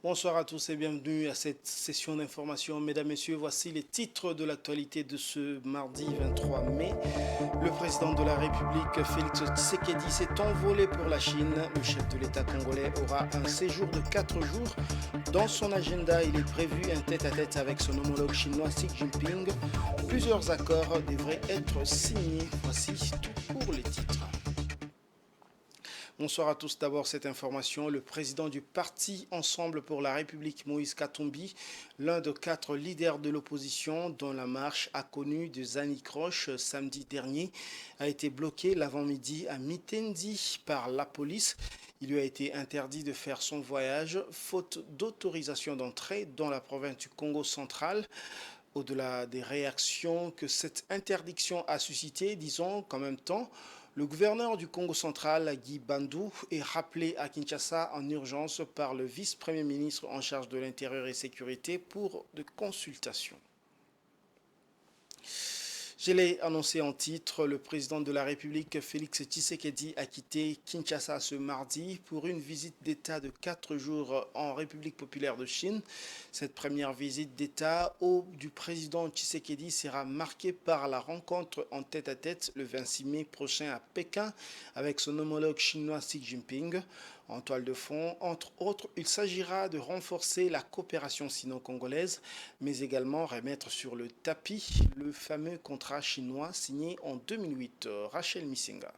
Bonsoir à tous et bienvenue à cette session d'information. Mesdames, Messieurs, voici les titres de l'actualité de ce mardi 23 mai. Le président de la République, Félix Tshisekedi, s'est envolé pour la Chine. Le chef de l'État congolais aura un séjour de 4 jours. Dans son agenda, il est prévu un tête-à-tête avec son homologue chinois Xi Jinping. Plusieurs accords devraient être signés. Voici tout pour les titres. Bonsoir à tous. D'abord, cette information. Le président du parti Ensemble pour la République, Moïse Katumbi, l'un de 4 leaders de l'opposition dont la marche a connu des anicroches samedi dernier, a été bloqué l'avant-midi à Mitendi par la police. Il lui a été interdit de faire son voyage, faute d'autorisation d'entrée dans la province du Congo central. Au-delà des réactions que cette interdiction a suscitées, disons qu'en même temps, le gouverneur du Congo central, Guy Bandou, est rappelé à Kinshasa en urgence par le vice-premier ministre en charge de l'Intérieur et Sécurité pour de consultations. Je l'ai annoncé en titre, le président de la République, Félix Tshisekedi, a quitté Kinshasa ce mardi pour une visite d'État de 4 jours en République populaire de Chine. Cette première visite d'État du président Tshisekedi sera marquée par la rencontre en tête-à-tête le 26 mai prochain à Pékin avec son homologue chinois Xi Jinping. En toile de fond, entre autres, il s'agira de renforcer la coopération sino-congolaise, mais également remettre sur le tapis le fameux contrat chinois signé en 2008. Rachel Missinga.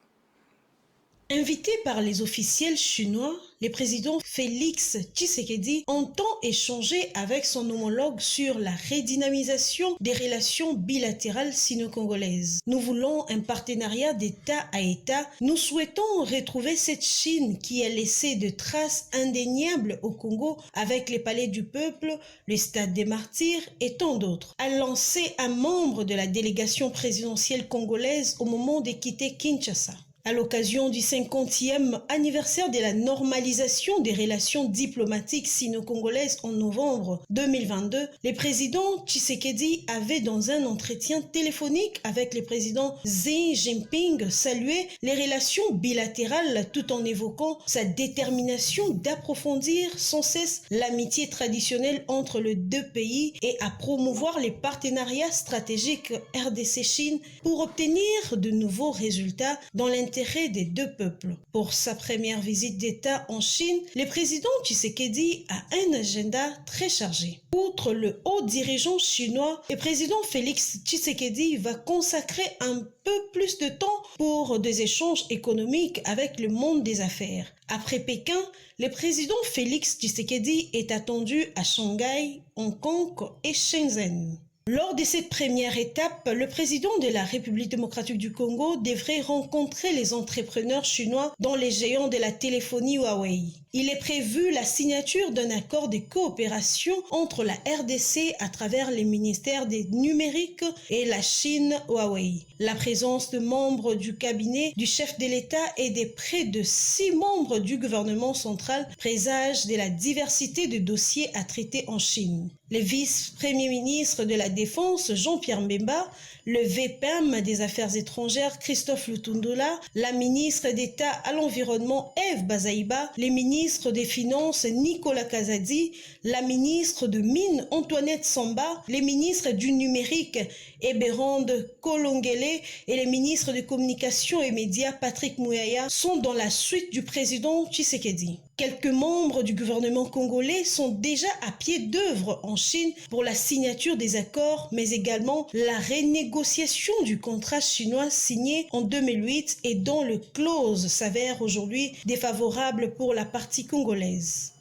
Invité par les officiels chinois, le président Félix Tshisekedi entend échanger avec son homologue sur la redynamisation des relations bilatérales sino-congolaises. Nous voulons un partenariat d'État à État. Nous souhaitons retrouver cette Chine qui a laissé de traces indéniables au Congo avec les palais du peuple, le stade des martyrs et tant d'autres, a lancé un membre de la délégation présidentielle congolaise au moment de quitter Kinshasa. À l'occasion du 50e anniversaire de la normalisation des relations diplomatiques sino-congolaises en novembre 2022, le président Tshisekedi avait dans un entretien téléphonique avec le président Xi Jinping salué les relations bilatérales tout en évoquant sa détermination d'approfondir sans cesse l'amitié traditionnelle entre les deux pays et à promouvoir les partenariats stratégiques RDC-Chine pour obtenir de nouveaux résultats dans l'intérêt des deux peuples. Pour sa première visite d'État en Chine, le président Tshisekedi a un agenda très chargé. Outre le haut dirigeant chinois, le président Félix Tshisekedi va consacrer un peu plus de temps pour des échanges économiques avec le monde des affaires. Après Pékin, le président Félix Tshisekedi est attendu à Shanghai, Hong Kong et Shenzhen. Lors de cette première étape, le président de la République démocratique du Congo devrait rencontrer les entrepreneurs chinois dont les géants de la téléphonie Huawei. Il est prévu la signature d'un accord de coopération entre la RDC à travers les ministères des numériques et la Chine Huawei. La présence de membres du cabinet du chef de l'État et de près de 6 membres du gouvernement central présage de la diversité de dossiers à traiter en Chine. Le vice-premier ministre de la Défense, Jean-Pierre Mbemba, le VPM des Affaires étrangères, Christophe Lutundula, la ministre d'État à l'Environnement, Eve Bazaïba, les ministres des Finances, Nicolas Kazadi, la ministre de Mines, Antoinette Samba, les ministres du Numérique, Eberande Kolongele et les ministres de Communication et Médias, Patrick Mouyaya, sont dans la suite du président Tshisekedi. Quelques membres du gouvernement congolais sont déjà à pied d'œuvre en Chine pour la signature des accords, mais également la renégociation du contrat chinois signé en 2008 et dont le clause s'avère aujourd'hui défavorable pour la partie congolaise.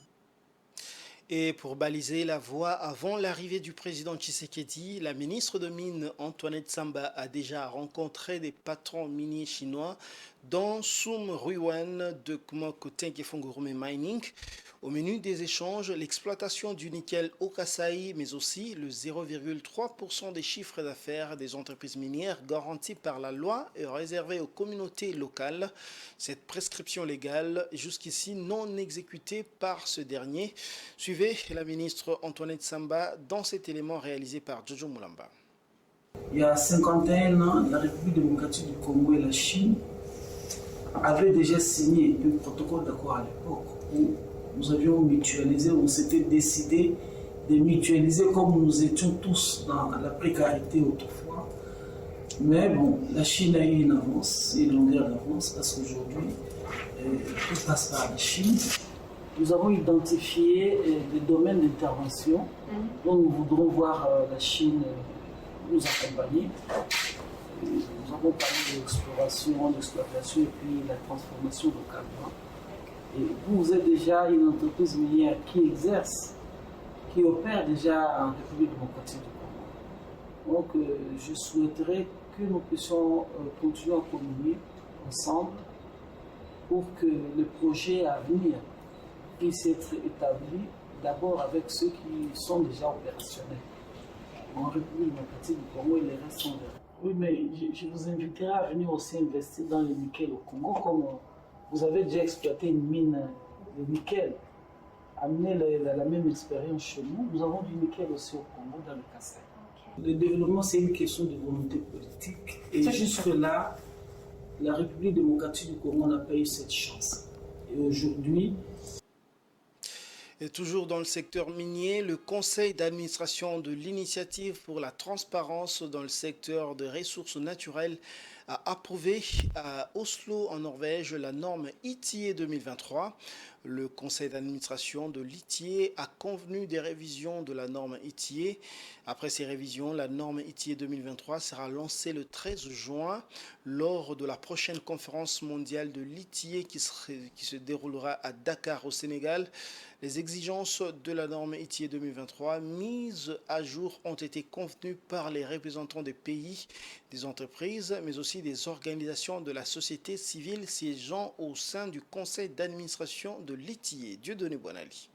Et pour baliser la voie avant l'arrivée du président Tshisekedi, la ministre de Mines Antoinette Samba a déjà rencontré des patrons miniers chinois dont Sum Ruiwen de Kmokotenkefongurume Mining. Au menu des échanges, l'exploitation du nickel au Kasaï, mais aussi le 0,3% des chiffres d'affaires des entreprises minières garantis par la loi et réservés aux communautés locales. Cette prescription légale, jusqu'ici non exécutée par ce dernier. Suivez la ministre Antoinette Samba dans cet élément réalisé par Jojo Moulamba. Il y a 51 ans, la République démocratique du Congo et la Chine avaient déjà signé un protocole d'accord à l'époque où nous avions mutualisé, on s'était décidé de mutualiser comme nous étions tous dans la précarité autrefois. Mais bon, la Chine a eu une avance, une longueur d'avance, parce qu'aujourd'hui, tout passe par la Chine. Nous avons identifié des domaines d'intervention dont nous voudrons voir la Chine nous accompagner. Nous avons parlé de l'exploration, l'exploitation et puis la transformation localement. Et vous êtes déjà une entreprise minière qui exerce, qui opère déjà en République démocratique du Congo. Donc je souhaiterais que nous puissions continuer à communiquer ensemble pour que le projet à venir puisse être établi d'abord avec ceux qui sont déjà opérationnels. En République démocratique du Congo, les restes sont verts. Oui, mais je vous inviterai à venir aussi investir dans le nickel au Congo, comme vous avez déjà exploité une mine de nickel. Amener la même expérience chez nous. Nous avons du nickel aussi au Congo, dans le Kassai. Le développement, c'est une question de volonté politique. Et jusque-là, la République démocratique du Congo n'a pas eu cette chance. Et aujourd'hui, et toujours dans le secteur minier, le conseil d'administration de l'initiative pour la transparence dans le secteur des ressources naturelles a approuvé à Oslo en Norvège la norme ITIE 2023. Le conseil d'administration de l'ITIE a convenu des révisions de la norme ITIE. Après ces révisions, la norme ITIE 2023 sera lancée le 13 juin lors de la prochaine conférence mondiale de l'ITIE qui se déroulera à Dakar au Sénégal. Les exigences de la norme ITIE 2023 mises à jour ont été convenues par les représentants des pays, des entreprises, mais aussi des organisations de la société civile siégeant au sein du conseil d'administration de l'ITIE. Dieudonné Bonali.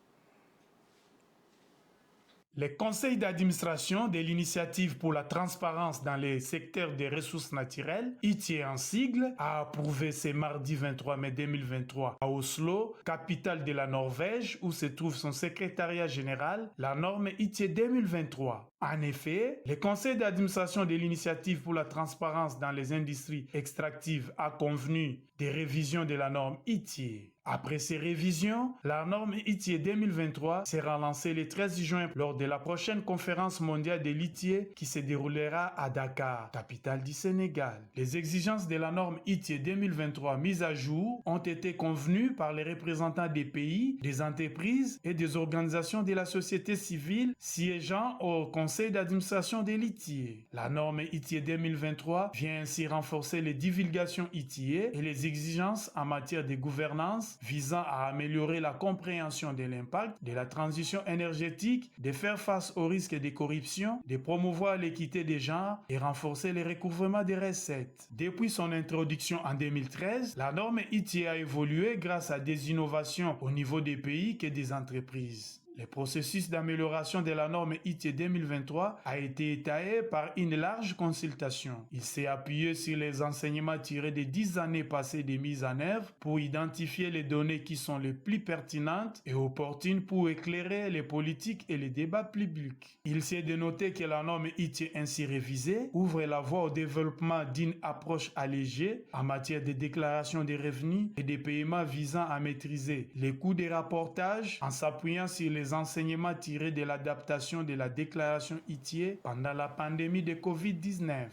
Le conseil d'administration de l'initiative pour la transparence dans les secteurs des ressources naturelles, ITIE en sigle, a approuvé ce mardi 23 mai 2023 à Oslo, capitale de la Norvège, où se trouve son secrétariat général, la norme ITIE 2023. En effet, le conseil d'administration de l'initiative pour la transparence dans les industries extractives a convenu des révisions de la norme ITIE. Après ces révisions, la norme ITIE 2023 sera lancée le 13 juin lors de la prochaine conférence mondiale de l'ITIE qui se déroulera à Dakar, capitale du Sénégal. Les exigences de la norme ITIE 2023 mises à jour ont été convenues par les représentants des pays, des entreprises et des organisations de la société civile siégeant au conseil d'administration de l'ITIE. La norme ITIE 2023 vient ainsi renforcer les divulgations ITIE et les exigences en matière de gouvernance visant à améliorer la compréhension de l'impact de la transition énergétique, de faire face aux risques de corruption, de promouvoir l'équité des genres et renforcer le recouvrement des recettes. Depuis son introduction en 2013, la norme ITIE a évolué grâce à des innovations au niveau des pays et des entreprises. Le processus d'amélioration de la norme ITIE 2023 a été étayé par une large consultation. Il s'est appuyé sur les enseignements tirés des 10 années passées de mise en œuvre pour identifier les données qui sont les plus pertinentes et opportunes pour éclairer les politiques et les débats publics. Il s'est de noter que la norme ITIE ainsi révisée ouvre la voie au développement d'une approche allégée en matière de déclaration des revenus et des paiements visant à maîtriser les coûts des rapportages en s'appuyant sur les enseignements tirés de l'adaptation de la déclaration ITIE pendant la pandémie de Covid-19.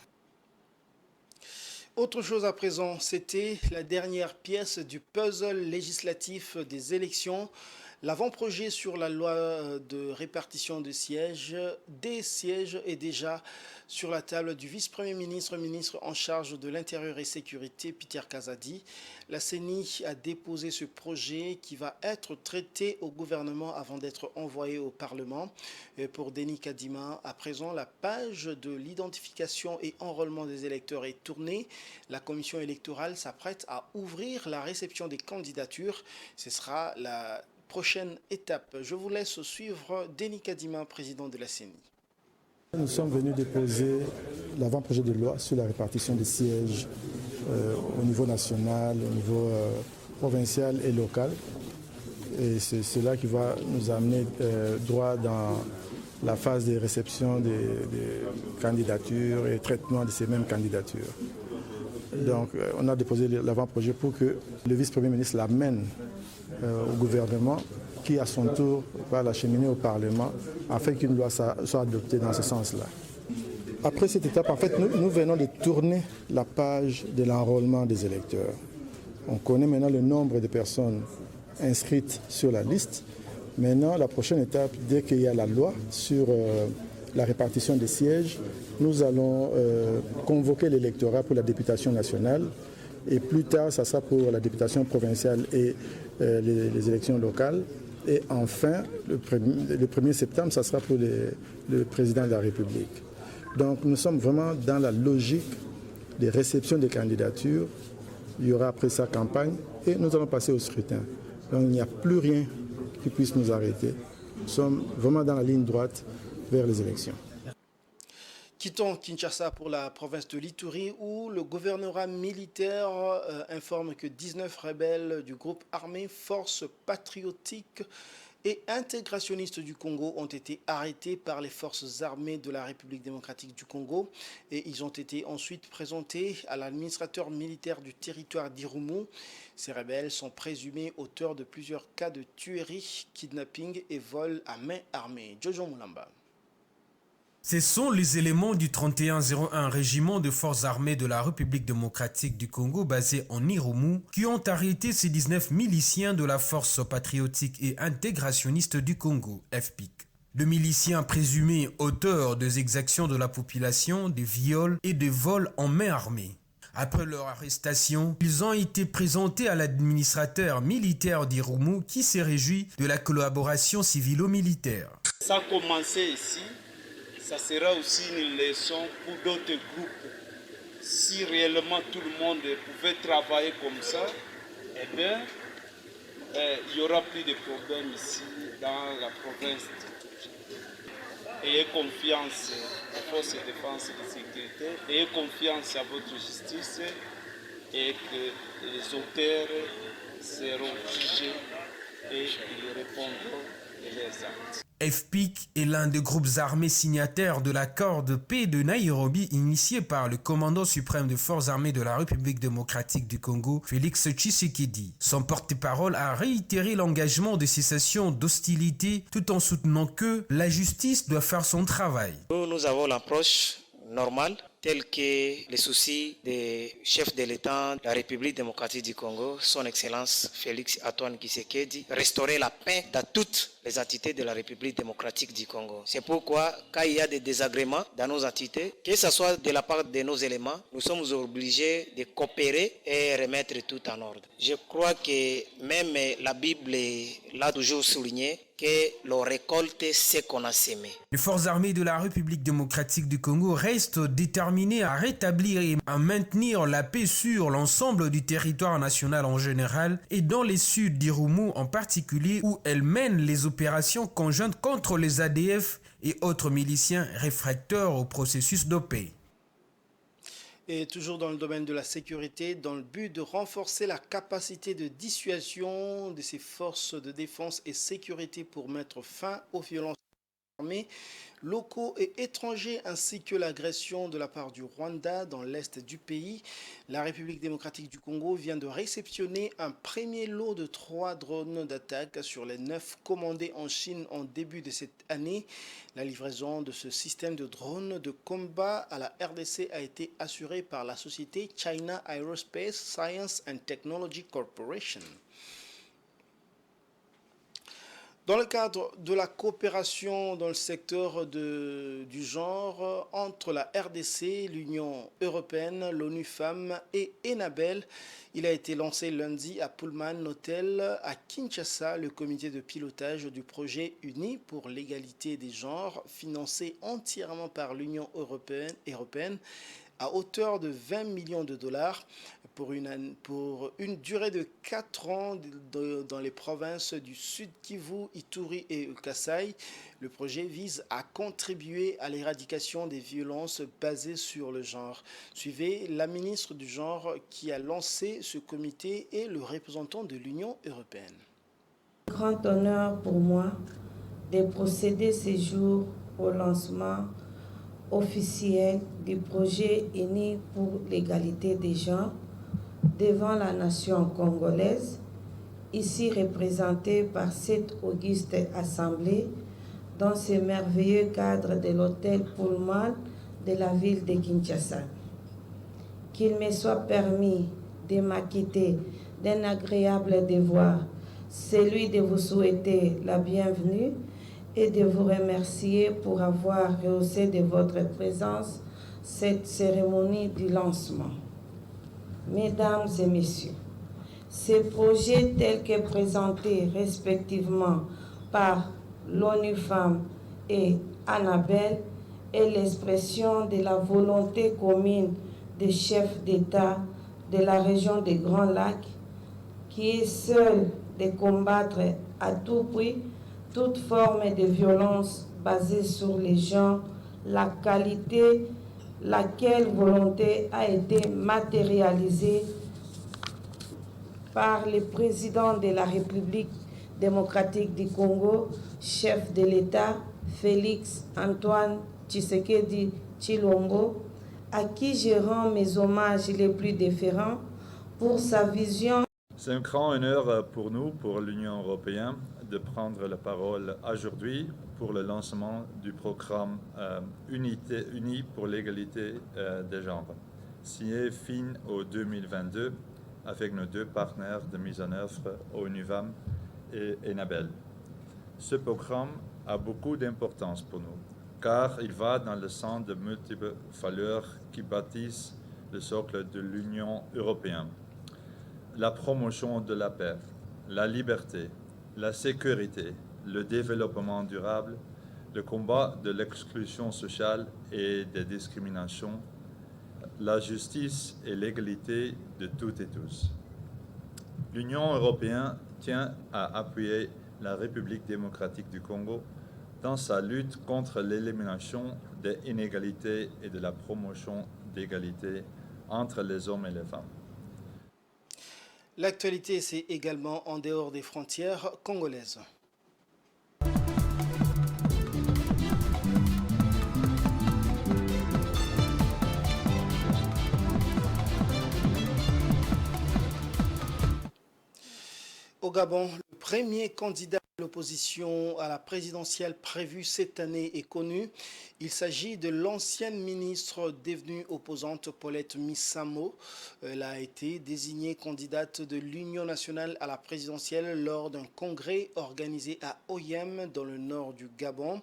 Autre chose à présent, c'était la dernière pièce du puzzle législatif des élections. L'avant-projet sur la loi de répartition des sièges est déjà sur la table du vice-premier ministre, ministre en charge de l'Intérieur et Sécurité, Peter Kazadi. La CENI a déposé ce projet qui va être traité au gouvernement avant d'être envoyé au Parlement. Pour Denis Kadima, à présent, la page de l'identification et enrôlement des électeurs est tournée. La commission électorale s'apprête à ouvrir la réception des candidatures. Ce sera la prochaine étape. Je vous laisse suivre Denis Kadima, président de la CENI. Nous sommes venus déposer l'avant-projet de loi sur la répartition des sièges au niveau national, au niveau provincial et local. Et c'est cela qui va nous amener droit dans la phase de réception des candidatures et traitement de ces mêmes candidatures. Donc on a déposé l'avant-projet pour que le vice-premier ministre l'amène au gouvernement qui à son tour va l'acheminer au Parlement afin qu'une loi soit adoptée dans ce sens-là. Après cette étape, en fait, nous venons de tourner la page de l'enrôlement des électeurs. On connaît maintenant le nombre de personnes inscrites sur la liste. Maintenant, la prochaine étape, dès qu'il y a la loi sur la répartition des sièges, nous allons convoquer l'électorat pour la députation nationale et plus tard, ça sera pour la députation provinciale et les élections locales. Et enfin, le 1er septembre, ça sera pour le président de la République. Donc nous sommes vraiment dans la logique de réception des candidatures. Il y aura après ça campagne et nous allons passer au scrutin. Donc il n'y a plus rien qui puisse nous arrêter. Nous sommes vraiment dans la ligne droite vers les élections. Quittons Kinshasa pour la province de l'Ituri où le gouvernorat militaire informe que 19 rebelles du groupe armé Force patriotique et intégrationnistes du Congo ont été arrêtés par les forces armées de la République démocratique du Congo et ils ont été ensuite présentés à l'administrateur militaire du territoire d'Irumu. Ces rebelles sont présumés auteurs de plusieurs cas de tuerie, kidnapping et vol à main armée. Jojo Moulamba. Ce sont les éléments du 3101 régiment de forces armées de la République démocratique du Congo basé en Irumu qui ont arrêté ces 19 miliciens de la force patriotique et intégrationniste du Congo, FPIC. Le milicien présumé auteur des exactions de la population, des viols et des vols en main armée. Après leur arrestation, ils ont été présentés à l'administrateur militaire d'Irumu qui s'est réjoui de la collaboration civilo-militaire. Ça a commencé ici. Ça sera aussi une leçon pour d'autres groupes. Si réellement tout le monde pouvait travailler comme ça, eh bien, il n'y aura plus de problèmes ici dans la province. Ayez confiance aux forces de défense et de sécurité, ayez confiance à votre justice et que les auteurs seront jugés et ils répondront de leurs actes. FPIC est l'un des groupes armés signataires de l'accord de paix de Nairobi initié par le commandant suprême des forces armées de la République démocratique du Congo, Félix Tshisekedi. Son porte-parole a réitéré l'engagement de cessation d'hostilité tout en soutenant que la justice doit faire son travail. Nous avons l'approche normale tels que les soucis des chefs de l'État de la République démocratique du Congo, son Excellence Félix Antoine Tshisekedi, restaurer la paix dans toutes les entités de la République démocratique du Congo. C'est pourquoi, quand il y a des désagréments dans nos entités, que ce soit de la part de nos éléments, nous sommes obligés de coopérer et remettre tout en ordre. Je crois que même la Bible l'a toujours souligné, que l'on récolte ce qu'on a sémé. Les forces armées de la République démocratique du Congo restent déterminées à rétablir et à maintenir la paix sur l'ensemble du territoire national en général et dans les suds d'Irumu en particulier où elles mènent les opérations conjointes contre les ADF et autres miliciens réfractaires au processus de paix. Et toujours dans le domaine de la sécurité, dans le but de renforcer la capacité de dissuasion de ces forces de défense et sécurité pour mettre fin aux violences armées, locaux et étrangers ainsi que l'agression de la part du Rwanda dans l'est du pays, la République démocratique du Congo vient de réceptionner un premier lot de 3 drones d'attaque sur les 9 commandés en Chine en début de cette année. La livraison de ce système de drones de combat à la RDC a été assurée par la société China Aerospace Science and Technology Corporation. Dans le cadre de la coopération dans le secteur du genre entre la RDC, l'Union européenne, l'ONU Femmes et Enabel, il a été lancé lundi à Pullman Hotel à Kinshasa le comité de pilotage du projet Uni pour l'égalité des genres, financé entièrement par l'Union européenne à hauteur de 20 millions de dollars pour une durée de 4 ans dans les provinces du Sud Kivu, Ituri et Kasai. Le projet vise à contribuer à l'éradication des violences basées sur le genre. Suivez la ministre du genre qui a lancé ce comité et le représentant de l'Union européenne. Grand honneur pour moi de procéder ce jour au lancement officiel du projet Uni pour l'égalité des genres devant la nation congolaise ici représentés par cette auguste assemblée, dans ce merveilleux cadre de l'hôtel Pullman de la ville de Kinshasa. Qu'il me soit permis de m'acquitter d'un agréable devoir, celui de vous souhaiter la bienvenue et de vous remercier pour avoir rehaussé de votre présence cette cérémonie du lancement. Mesdames et messieurs, ces projets tels que présentés respectivement par l'ONU Femmes et Annabelle est l'expression de la volonté commune des chefs d'État de la région des Grands Lacs, qui est seule de combattre à tout prix toute forme de violence basée sur les genres, la qualité, laquelle volonté a été matérialisée par le président de la République démocratique du Congo, chef de l'État, Félix Antoine Tshisekedi Tshilombo, à qui je rends mes hommages les plus déférents pour sa vision. C'est un grand honneur pour nous, pour l'Union européenne, de prendre la parole aujourd'hui pour le lancement du programme Uni pour l'égalité des genres, signé fin au 2022 avec nos deux partenaires de mise en œuvre, ONU Femmes et Annabelle. Ce programme a beaucoup d'importance pour nous, car il va dans le sens de multiples valeurs qui bâtissent le socle de l'Union européenne. La promotion de la paix, la liberté, la sécurité, le développement durable, le combat de l'exclusion sociale et des discriminations, la justice et l'égalité de toutes et tous. L'Union européenne tient à appuyer la République démocratique du Congo dans sa lutte contre l'élimination des inégalités et de la promotion d'égalité entre les hommes et les femmes. L'actualité, c'est également en dehors des frontières congolaises. Au Gabon, le premier candidat de l'opposition à la présidentielle prévue cette année est connu. Il s'agit de l'ancienne ministre devenue opposante Paulette Missamo. Elle a été désignée candidate de l'Union nationale à la présidentielle lors d'un congrès organisé à Oyem dans le nord du Gabon.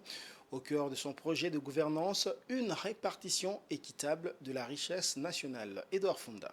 Au cœur de son projet de gouvernance, une répartition équitable de la richesse nationale. Edouard Funda.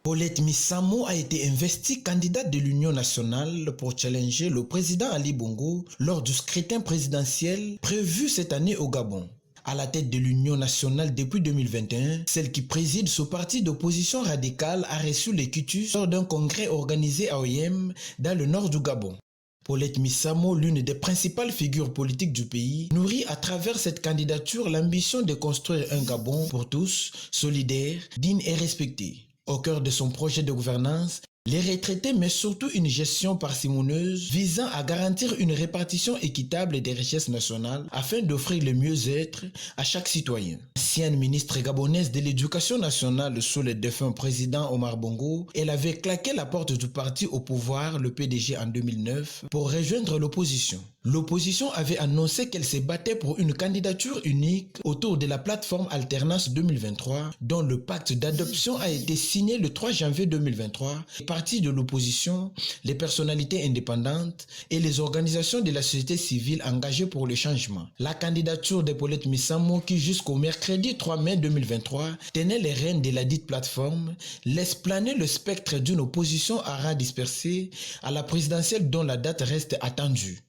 Paulette Missamo a été investie candidate de l'Union nationale pour challenger le président Ali Bongo lors du scrutin présidentiel prévu cette année au Gabon. À la tête de l'Union nationale depuis 2021, celle qui préside ce parti d'opposition radicale a reçu les quitus lors d'un congrès organisé à Oyem dans le nord du Gabon. Paulette Missamo, l'une des principales figures politiques du pays, nourrit à travers cette candidature l'ambition de construire un Gabon pour tous, solidaire, digne et respecté. Au cœur de son projet de gouvernance, les retraités, mais surtout une gestion parcimonieuse visant à garantir une répartition équitable des richesses nationales afin d'offrir le mieux-être à chaque citoyen. Ancienne ministre gabonaise de l'Éducation nationale sous le défunt président Omar Bongo, elle avait claqué la porte du parti au pouvoir, le PDG, en 2009 pour rejoindre l'opposition. L'opposition avait annoncé qu'elle se battait pour une candidature unique autour de la plateforme Alternance 2023 dont le pacte d'adoption a été signé le 3 janvier 2023. Les partis de l'opposition, les personnalités indépendantes et les organisations de la société civile engagées pour le changement. La candidature de Paulette Missamo qui jusqu'au mercredi 3 mai 2023 tenait les rênes de la dite plateforme laisse planer le spectre d'une opposition à ras dispersé à la présidentielle dont la date reste attendue.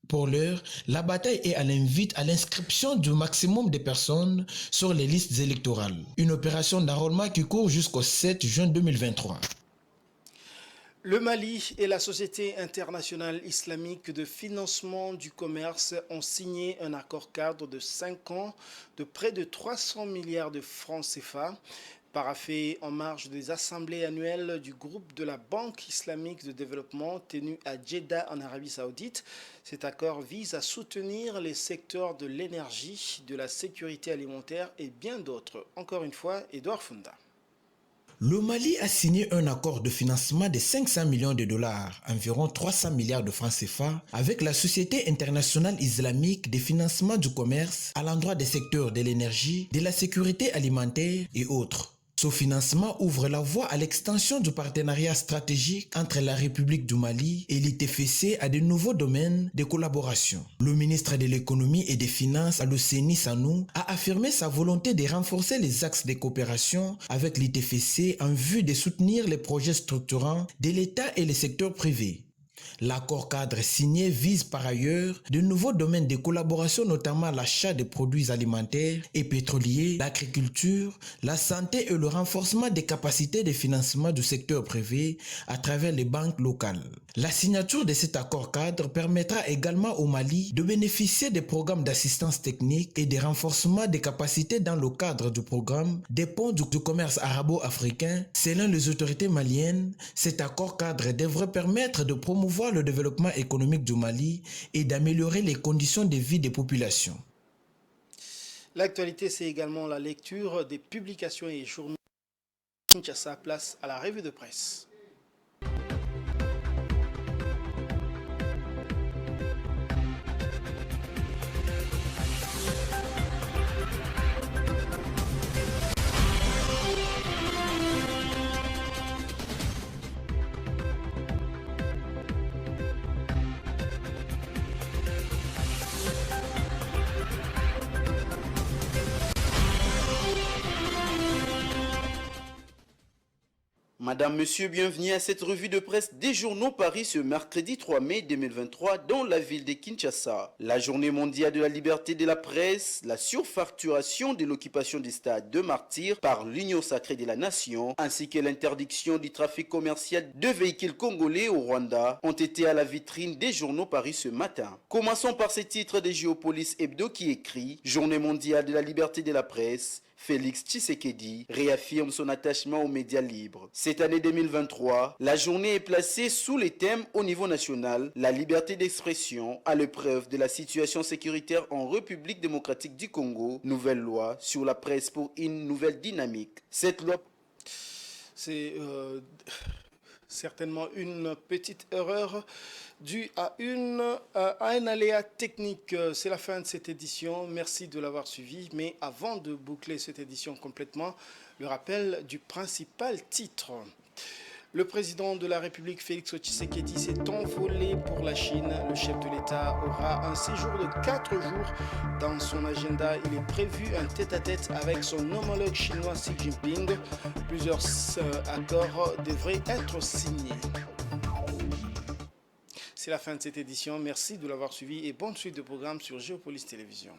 Pour l'heure, la bataille est à l'invite à l'inscription du maximum de personnes sur les listes électorales. Une opération d'enrôlement qui court jusqu'au 7 juin 2023. Le Mali et la Société internationale islamique de financement du commerce ont signé un accord cadre de 5 ans de près de 300 milliards de francs CFA. Paraphé en marge des assemblées annuelles du groupe de la Banque islamique de développement tenu à Jeddah en Arabie Saoudite. Cet accord vise à soutenir les secteurs de l'énergie, de la sécurité alimentaire et bien d'autres. Encore une fois, Edouard Funda. Le Mali a signé un accord de financement de 500 millions de dollars, environ 300 milliards de francs CFA, avec la Société internationale islamique de financement du commerce à l'endroit des secteurs de l'énergie, de la sécurité alimentaire et autres. Ce financement ouvre la voie à l'extension du partenariat stratégique entre la République du Mali et l'ITFC à de nouveaux domaines de collaboration. Le ministre de l'économie et des finances, Alocénie Sanou, a affirmé sa volonté de renforcer les axes de coopération avec l'ITFC en vue de soutenir les projets structurants de l'État et le secteur privé. L'accord cadre signé vise par ailleurs de nouveaux domaines de collaboration, notamment l'achat de produits alimentaires et pétroliers, l'agriculture, la santé et le renforcement des capacités de financement du secteur privé à travers les banques locales. La signature de cet accord cadre permettra également au Mali de bénéficier des programmes d'assistance technique et de renforcement des capacités dans le cadre du programme des ponts du commerce arabo-africain. Selon les autorités maliennes, cet accord cadre devrait permettre de promouvoir le développement économique du Mali et d'améliorer les conditions de vie des populations. L'actualité, c'est également la lecture des publications et journaux. Kinshasa, place à la revue de presse. Madame, Monsieur, bienvenue à cette revue de presse des journaux Paris ce mercredi 3 mai 2023 dans la ville de Kinshasa. La journée mondiale de la liberté de la presse, la surfacturation de l'occupation des stades de Martyrs par l'Union sacrée de la nation, ainsi que l'interdiction du trafic commercial de véhicules congolais au Rwanda ont été à la vitrine des journaux Paris ce matin. Commençons par ces titres de Géopolis Hebdo qui écrit « Journée mondiale de la liberté de la presse ». Félix Tshisekedi réaffirme son attachement aux médias libres. Cette année 2023, la journée est placée sous les thèmes au niveau national, la liberté d'expression à l'épreuve de la situation sécuritaire en République démocratique du Congo, nouvelle loi sur la presse pour une nouvelle dynamique. Cette loi... C'est certainement une petite erreur dû à un aléa technique. C'est la fin de cette édition. Merci de l'avoir suivi. Mais avant de boucler cette édition complètement, le rappel du principal titre. Le président de la République, Félix Tshisekedi, s'est envolé pour la Chine. Le chef de l'État aura un séjour de 4 jours. Dans son agenda, il est prévu un tête-à-tête avec son homologue chinois Xi Jinping. Plusieurs accords devraient être signés. C'est la fin de cette édition. Merci de l'avoir suivi et bonne suite de programme sur Géopolis Télévision.